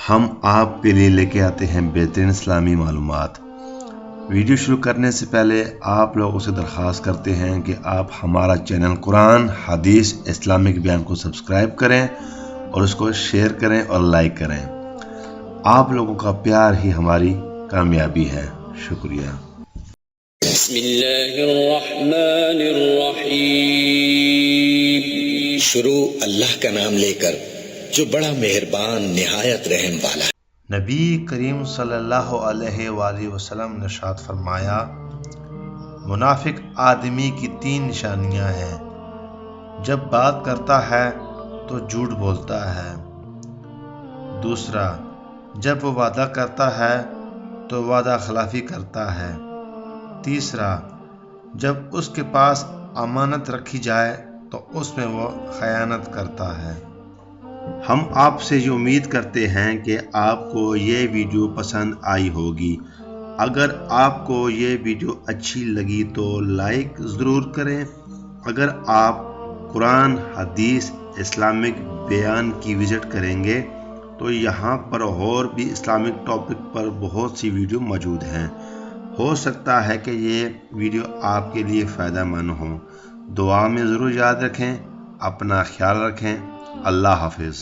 ہم آپ کے لیے لے کے آتے ہیں بہترین اسلامی معلومات۔ ویڈیو شروع کرنے سے پہلے آپ لوگوں سے درخواست کرتے ہیں کہ آپ ہمارا چینل قرآن حدیث اسلامک بیان کو سبسکرائب کریں اور اس کو شیئر کریں اور لائک کریں۔ آپ لوگوں کا پیار ہی ہماری کامیابی ہے۔ شکریہ۔ بسم اللہ الرحمن الرحیم۔ شروع اللہ کا نام لے کر جو بڑا مہربان نہایت رحم والا ہے۔ نبی کریم صلی اللہ علیہ وآلہ وسلم نے ارشاد فرمایا، منافق آدمی کی 3 نشانیاں ہیں۔ جب بات کرتا ہے تو جھوٹ بولتا ہے۔ دوسرا، جب وہ وعدہ کرتا ہے تو وعدہ خلافی کرتا ہے۔ تیسرا، جب اس کے پاس امانت رکھی جائے تو اس میں وہ خیانت کرتا ہے۔ ہم آپ سے یہ امید کرتے ہیں کہ آپ کو یہ ویڈیو پسند آئی ہوگی۔ اگر آپ کو یہ ویڈیو اچھی لگی تو لائک ضرور کریں۔ اگر آپ قرآن حدیث اسلامک بیان کی وزٹ کریں گے تو یہاں پر اور بھی اسلامک ٹاپک پر بہت سی ویڈیو موجود ہیں۔ ہو سکتا ہے کہ یہ ویڈیو آپ کے لیے فائدہ مند ہو۔ دعا میں ضرور یاد رکھیں۔ اپنا خیال رکھیں۔ اللہ حافظ۔